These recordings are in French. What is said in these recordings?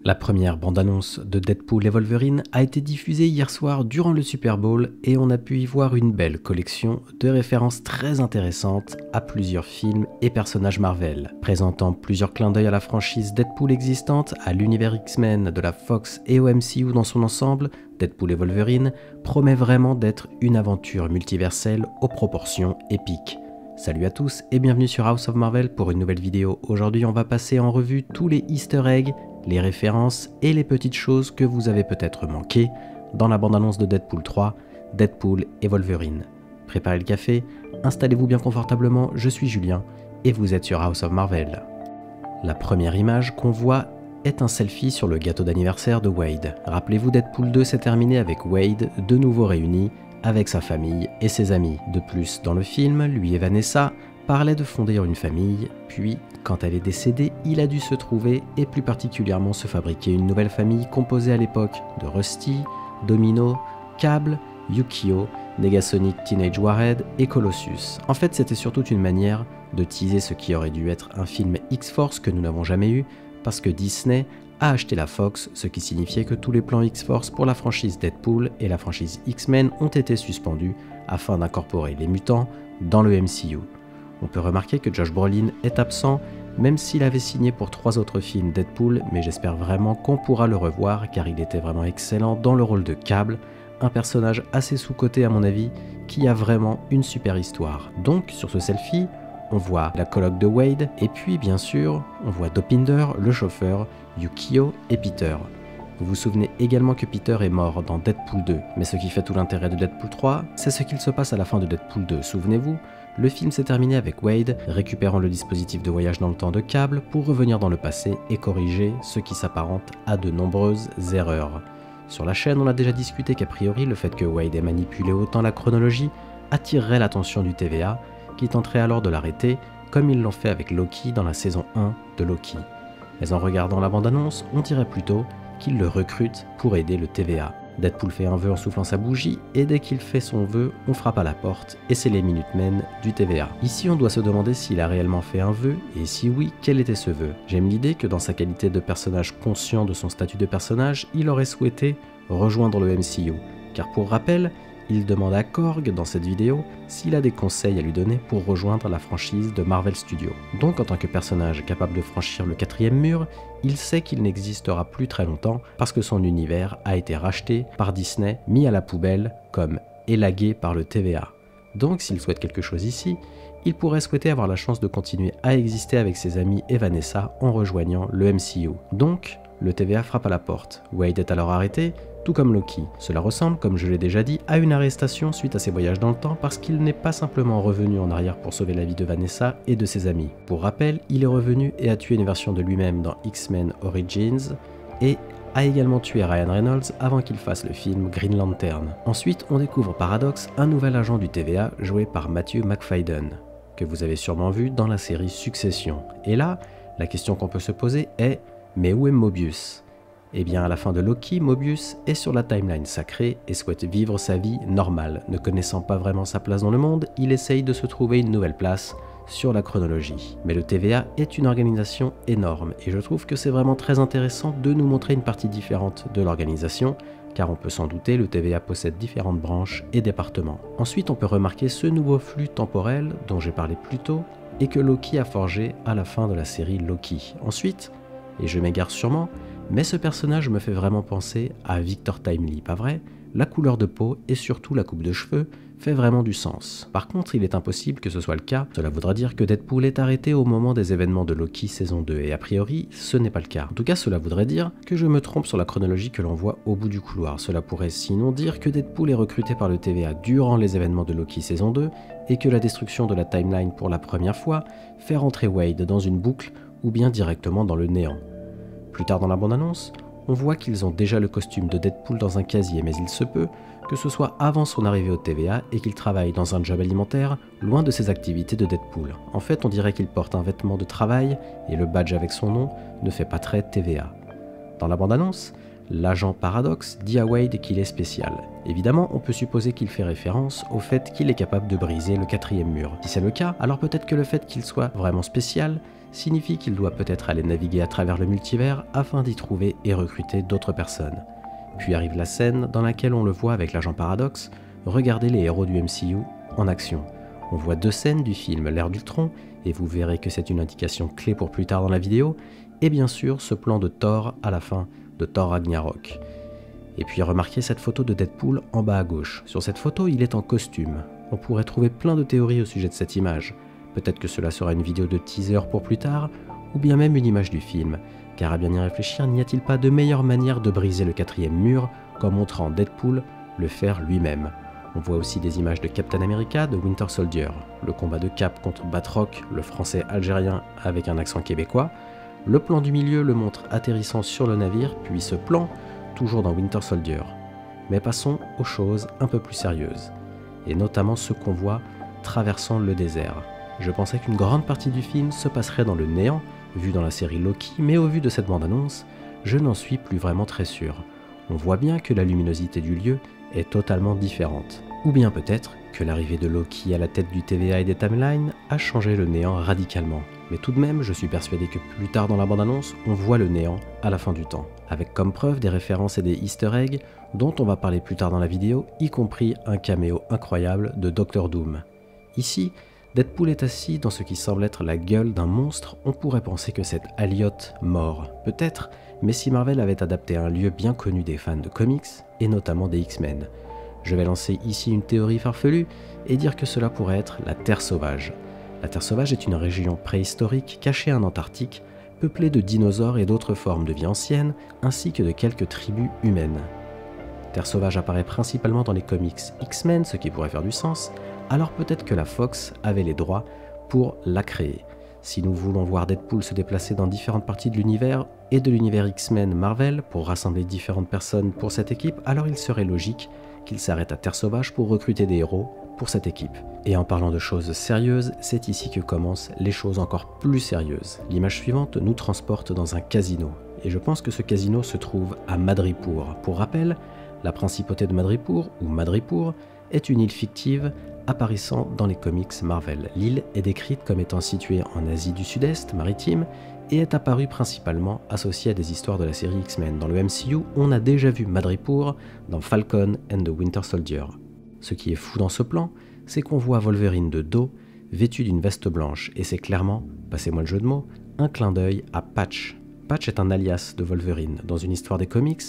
La première bande-annonce de Deadpool et Wolverine a été diffusée hier soir durant le Super Bowl et on a pu y voir une belle collection de références très intéressantes à plusieurs films et personnages Marvel, présentant plusieurs clins d'œil à la franchise Deadpool existante, à l'univers X-Men de la Fox et au MCU dans son ensemble. Deadpool et Wolverine promet vraiment d'être une aventure multiverselle aux proportions épiques. Salut à tous et bienvenue sur House of Marvel pour une nouvelle vidéo. Aujourd'hui on va passer en revue tous les easter eggs, les références et les petites choses que vous avez peut-être manquées dans la bande-annonce de Deadpool 3, Deadpool et Wolverine. Préparez le café, installez-vous bien confortablement, je suis Julien et vous êtes sur House of Marvel. La première image qu'on voit est un selfie sur le gâteau d'anniversaire de Wade. Rappelez-vous, Deadpool 2 s'est terminé avec Wade de nouveau réuni avec sa famille et ses amis. De plus, dans le film, lui et Vanessa parlaient de fonder une famille, puis, quand elle est décédée, il a dû se trouver et plus particulièrement se fabriquer une nouvelle famille composée à l'époque de Rusty, Domino, Cable, Yukio, Negasonic Teenage Warhead et Colossus. En fait, c'était surtout une manière de teaser ce qui aurait dû être un film X-Force que nous n'avons jamais eu, parce que Disney a acheté la Fox, ce qui signifiait que tous les plans X-Force pour la franchise Deadpool et la franchise X-Men ont été suspendus afin d'incorporer les mutants dans le MCU. On peut remarquer que Josh Brolin est absent, même s'il avait signé pour 3 autres films Deadpool, mais j'espère vraiment qu'on pourra le revoir car il était vraiment excellent dans le rôle de Cable, un personnage assez sous-coté à mon avis, qui a vraiment une super histoire. Donc sur ce selfie, on voit la coloc de Wade, et puis bien sûr, on voit Dopinder, le chauffeur, Yukio et Peter. Vous vous souvenez également que Peter est mort dans Deadpool 2, mais ce qui fait tout l'intérêt de Deadpool 3, c'est ce qu'il se passe à la fin de Deadpool 2. Souvenez-vous, le film s'est terminé avec Wade récupérant le dispositif de voyage dans le temps de Cable pour revenir dans le passé et corriger ce qui s'apparente à de nombreuses erreurs. Sur la chaîne, on a déjà discuté qu'a priori, le fait que Wade ait manipulé autant la chronologie attirerait l'attention du TVA, qui tenterait alors de l'arrêter, comme ils l'ont fait avec Loki dans la saison 1 de Loki. Mais en regardant la bande-annonce, on dirait plutôt qu'il le recrute pour aider le TVA. Deadpool fait un vœu en soufflant sa bougie, et dès qu'il fait son vœu, on frappe à la porte, et c'est les Minutemen du TVA. Ici, on doit se demander s'il a réellement fait un vœu, et si oui, quel était ce vœu. J'aime l'idée que dans sa qualité de personnage conscient de son statut de personnage, il aurait souhaité rejoindre le MCU, car pour rappel, il demande à Korg dans cette vidéo s'il a des conseils à lui donner pour rejoindre la franchise de Marvel Studios. Donc en tant que personnage capable de franchir le 4e mur, il sait qu'il n'existera plus très longtemps parce que son univers a été racheté par Disney, mis à la poubelle comme élagué par le TVA. Donc s'il souhaite quelque chose ici, il pourrait souhaiter avoir la chance de continuer à exister avec ses amis et Vanessa en rejoignant le MCU. Donc le TVA frappe à la porte. Wade est alors arrêté, tout comme Loki. Cela ressemble, comme je l'ai déjà dit, à une arrestation suite à ses voyages dans le temps parce qu'il n'est pas simplement revenu en arrière pour sauver la vie de Vanessa et de ses amis. Pour rappel, il est revenu et a tué une version de lui-même dans X-Men Origins et a également tué Ryan Reynolds avant qu'il fasse le film Green Lantern. Ensuite, on découvre Paradox, un nouvel agent du TVA joué par Matthew McFadden, que vous avez sûrement vu dans la série Succession. Et là, la question qu'on peut se poser est « mais où est Mobius ?» Eh bien, à la fin de Loki, Mobius est sur la timeline sacrée et souhaite vivre sa vie normale. Ne connaissant pas vraiment sa place dans le monde, il essaye de se trouver une nouvelle place sur la chronologie. Mais le TVA est une organisation énorme et je trouve que c'est vraiment très intéressant de nous montrer une partie différente de l'organisation, car on peut s'en douter, le TVA possède différentes branches et départements. Ensuite, on peut remarquer ce nouveau flux temporel dont j'ai parlé plus tôt et que Loki a forgé à la fin de la série Loki. Ensuite, et je m'égare sûrement, mais ce personnage me fait vraiment penser à Victor Timely, pas vrai? La couleur de peau et surtout la coupe de cheveux fait vraiment du sens. Par contre, il est impossible que ce soit le cas, cela voudra dire que Deadpool est arrêté au moment des événements de Loki saison 2, et a priori, ce n'est pas le cas. En tout cas, cela voudrait dire que je me trompe sur la chronologie que l'on voit au bout du couloir. Cela pourrait sinon dire que Deadpool est recruté par le TVA durant les événements de Loki saison 2, et que la destruction de la timeline pour la première fois fait rentrer Wade dans une boucle ou bien directement dans le néant. Plus tard dans la bande-annonce, on voit qu'ils ont déjà le costume de Deadpool dans un casier, mais il se peut que ce soit avant son arrivée au TVA et qu'il travaille dans un job alimentaire loin de ses activités de Deadpool. En fait, on dirait qu'il porte un vêtement de travail et le badge avec son nom ne fait pas très TVA. Dans la bande-annonce, l'agent Paradox dit à Wade qu'il est spécial. Évidemment, on peut supposer qu'il fait référence au fait qu'il est capable de briser le 4e mur. Si c'est le cas, alors peut-être que le fait qu'il soit vraiment spécial signifie qu'il doit peut-être aller naviguer à travers le multivers afin d'y trouver et recruter d'autres personnes. Puis arrive la scène dans laquelle on le voit avec l'agent Paradox regarder les héros du MCU en action. On voit 2 scènes du film L'Ère d'Ultron, et vous verrez que c'est une indication clé pour plus tard dans la vidéo, et bien sûr ce plan de Thor à la fin de Thor Ragnarok. Et puis remarquez cette photo de Deadpool en bas à gauche. Sur cette photo, il est en costume. On pourrait trouver plein de théories au sujet de cette image. Peut-être que cela sera une vidéo de teaser pour plus tard, ou bien même une image du film. Car à bien y réfléchir, n'y a-t-il pas de meilleure manière de briser le 4e mur qu'en montrant Deadpool le faire lui-même? On voit aussi des images de Captain America, de Winter Soldier, le combat de Cap contre Batroc, le français algérien avec un accent québécois. Le plan du milieu le montre atterrissant sur le navire, puis ce plan, toujours dans Winter Soldier. Mais passons aux choses un peu plus sérieuses, et notamment ce qu'on voit traversant le désert. Je pensais qu'une grande partie du film se passerait dans le néant, vu dans la série Loki, mais au vu de cette bande-annonce, je n'en suis plus vraiment très sûr. On voit bien que la luminosité du lieu est totalement différente. Ou bien peut-être que l'arrivée de Loki à la tête du TVA et des timelines a changé le néant radicalement. Mais tout de même, je suis persuadé que plus tard dans la bande-annonce, on voit le néant à la fin du temps, avec comme preuve des références et des easter eggs dont on va parler plus tard dans la vidéo, y compris un caméo incroyable de Doctor Doom. Ici, Deadpool est assis dans ce qui semble être la gueule d'un monstre. On pourrait penser que c'est Elliot mort. Peut-être, mais si Marvel avait adapté un lieu bien connu des fans de comics, et notamment des X-Men. Je vais lancer ici une théorie farfelue et dire que cela pourrait être la Terre Sauvage. La Terre Sauvage est une région préhistorique cachée en Antarctique, peuplée de dinosaures et d'autres formes de vie anciennes, ainsi que de quelques tribus humaines. Terre Sauvage apparaît principalement dans les comics X-Men, ce qui pourrait faire du sens, alors peut-être que la Fox avait les droits pour la créer. Si nous voulons voir Deadpool se déplacer dans différentes parties de l'univers et de l'univers X-Men Marvel pour rassembler différentes personnes pour cette équipe, alors il serait logique qu'il s'arrête à Terre Sauvage pour recruter des héros pour cette équipe. Et en parlant de choses sérieuses, c'est ici que commencent les choses encore plus sérieuses. L'image suivante nous transporte dans un casino, et je pense que ce casino se trouve à Madripoor. Pour rappel, la principauté de Madripoor, ou Madripoor, est une île fictive apparaissant dans les comics Marvel. L'île est décrite comme étant située en Asie du Sud-Est, maritime, et est apparue principalement associée à des histoires de la série X-Men. Dans le MCU, on a déjà vu Madripoor dans Falcon and the Winter Soldier. Ce qui est fou dans ce plan, c'est qu'on voit Wolverine de dos, vêtu d'une veste blanche, et c'est clairement, passez-moi le jeu de mots, un clin d'œil à Patch. Patch est un alias de Wolverine. Dans une histoire des comics,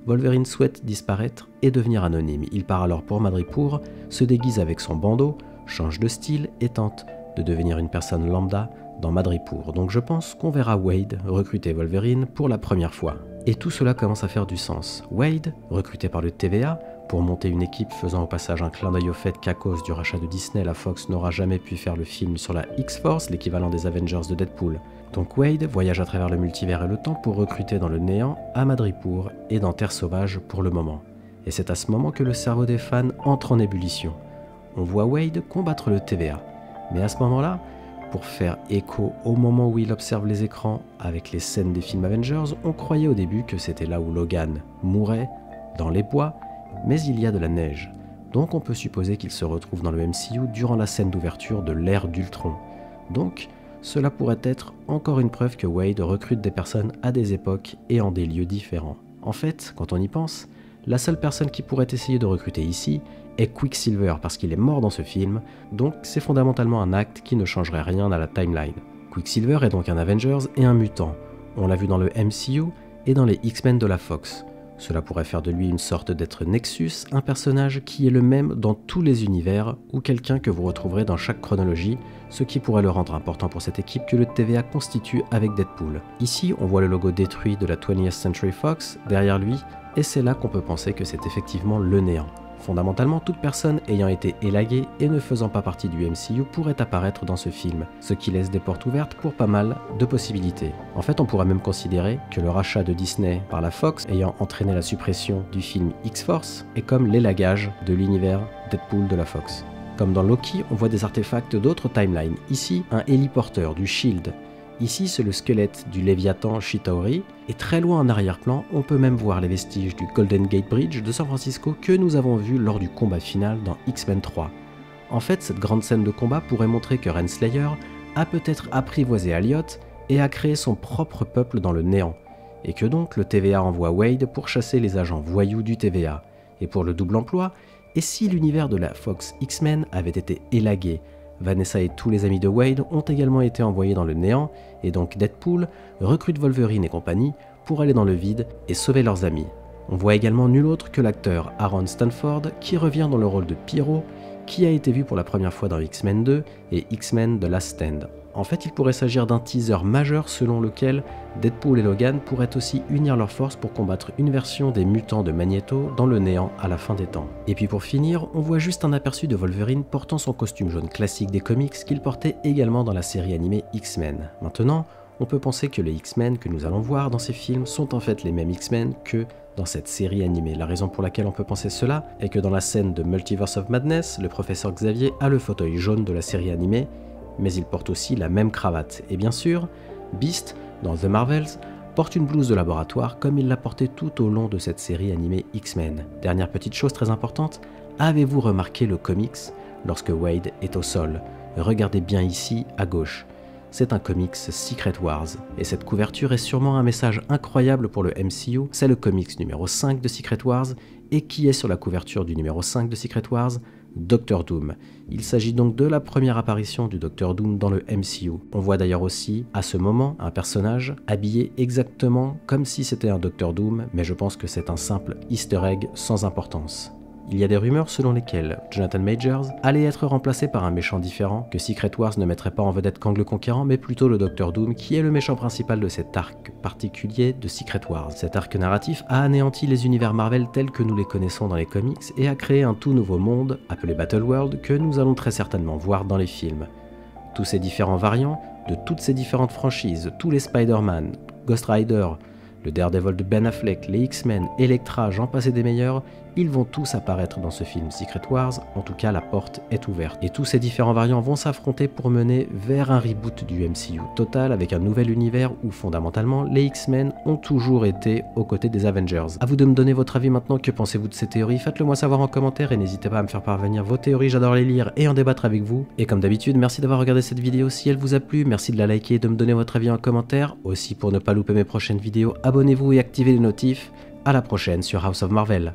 Wolverine souhaite disparaître et devenir anonyme. Il part alors pour Madripoor, se déguise avec son bandeau, change de style et tente de devenir une personne lambda dans Madripoor. Donc je pense qu'on verra Wade recruter Wolverine pour la première fois. Et tout cela commence à faire du sens. Wade, recruté par le TVA, pour monter une équipe faisant au passage un clin d'œil au fait qu'à cause du rachat de Disney, la Fox n'aura jamais pu faire le film sur la X-Force, l'équivalent des Avengers de Deadpool. Donc Wade voyage à travers le multivers et le temps pour recruter dans le néant à Madripoor et dans Terre Sauvage pour le moment. Et c'est à ce moment que le cerveau des fans entre en ébullition. On voit Wade combattre le TVA. Mais à ce moment-là, pour faire écho au moment où il observe les écrans avec les scènes des films Avengers, on croyait au début que c'était là où Logan mourait, dans les bois, mais il y a de la neige. Donc on peut supposer qu'il se retrouve dans le MCU durant la scène d'ouverture de l'ère d'Ultron. Donc, cela pourrait être encore une preuve que Wade recrute des personnes à des époques et en des lieux différents. En fait, quand on y pense, la seule personne qui pourrait essayer de recruter ici est Quicksilver parce qu'il est mort dans ce film, donc c'est fondamentalement un acte qui ne changerait rien à la timeline. Quicksilver est donc un Avengers et un mutant. On l'a vu dans le MCU et dans les X-Men de la Fox. Cela pourrait faire de lui une sorte d'être Nexus, un personnage qui est le même dans tous les univers ou quelqu'un que vous retrouverez dans chaque chronologie, ce qui pourrait le rendre important pour cette équipe que le TVA constitue avec Deadpool. Ici, on voit le logo détruit de la 20th Century Fox derrière lui, et c'est là qu'on peut penser que c'est effectivement le néant. Fondamentalement, toute personne ayant été élaguée et ne faisant pas partie du MCU pourrait apparaître dans ce film, ce qui laisse des portes ouvertes pour pas mal de possibilités. En fait, on pourrait même considérer que le rachat de Disney par la Fox ayant entraîné la suppression du film X-Force est comme l'élagage de l'univers Deadpool de la Fox. Comme dans Loki, on voit des artefacts d'autres timelines. Ici, un héliporteur du SHIELD. Ici, c'est le squelette du Léviathan Chitauri, et très loin en arrière-plan, on peut même voir les vestiges du Golden Gate Bridge de San Francisco que nous avons vu lors du combat final dans X-Men 3. En fait, cette grande scène de combat pourrait montrer que Renslayer a peut-être apprivoisé Elliot et a créé son propre peuple dans le néant, et que donc le TVA envoie Wade pour chasser les agents voyous du TVA. Et pour le double emploi, et si l'univers de la Fox X-Men avait été élagué, Vanessa et tous les amis de Wade ont également été envoyés dans le néant, et donc Deadpool recrute Wolverine et compagnie pour aller dans le vide et sauver leurs amis. On voit également nul autre que l'acteur Aaron Stanford qui revient dans le rôle de Pyro, qui a été vu pour la première fois dans X-Men 2 et X-Men The Last Stand. En fait, il pourrait s'agir d'un teaser majeur selon lequel Deadpool et Logan pourraient aussi unir leurs forces pour combattre une version des mutants de Magneto dans le néant à la fin des temps. Et puis pour finir, on voit juste un aperçu de Wolverine portant son costume jaune classique des comics qu'il portait également dans la série animée X-Men. Maintenant, on peut penser que les X-Men que nous allons voir dans ces films sont en fait les mêmes X-Men que dans cette série animée. La raison pour laquelle on peut penser cela est que dans la scène de Multiverse of Madness, le professeur Xavier a le fauteuil jaune de la série animée, mais il porte aussi la même cravate. Et bien sûr, Beast, dans The Marvels, porte une blouse de laboratoire comme il l'a porté tout au long de cette série animée X-Men. Dernière petite chose très importante, avez-vous remarqué le comics lorsque Wade est au sol? Regardez bien ici, à gauche. C'est un comics Secret Wars, et cette couverture est sûrement un message incroyable pour le MCU. C'est le comics numéro 5 de Secret Wars, et qui est sur la couverture du numéro 5 de Secret Wars? Doctor Doom. Il s'agit donc de la première apparition du Docteur Doom dans le MCU. On voit d'ailleurs aussi, à ce moment, un personnage habillé exactement comme si c'était un Docteur Doom, mais je pense que c'est un simple easter egg sans importance. Il y a des rumeurs selon lesquelles Jonathan Majors allait être remplacé par un méchant différent, que Secret Wars ne mettrait pas en vedette Kang le Conquérant, mais plutôt le Docteur Doom, qui est le méchant principal de cet arc particulier de Secret Wars. Cet arc narratif a anéanti les univers Marvel tels que nous les connaissons dans les comics et a créé un tout nouveau monde, appelé Battleworld, que nous allons très certainement voir dans les films. Tous ces différents variants, de toutes ces différentes franchises, tous les Spider-Man, Ghost Rider, le Daredevil de Ben Affleck, les X-Men, Elektra, j'en passe et des meilleurs, ils vont tous apparaître dans ce film Secret Wars, en tout cas la porte est ouverte. Et tous ces différents variants vont s'affronter pour mener vers un reboot du MCU total avec un nouvel univers où fondamentalement les X-Men ont toujours été aux côtés des Avengers. A vous de me donner votre avis maintenant, que pensez-vous de ces théories? Faites-le moi savoir en commentaire et n'hésitez pas à me faire parvenir vos théories, j'adore les lire et en débattre avec vous. Et comme d'habitude, merci d'avoir regardé cette vidéo si elle vous a plu, merci de la liker et de me donner votre avis en commentaire. Aussi pour ne pas louper mes prochaines vidéos, abonnez-vous et activez les notifs. À la prochaine sur House of Marvel.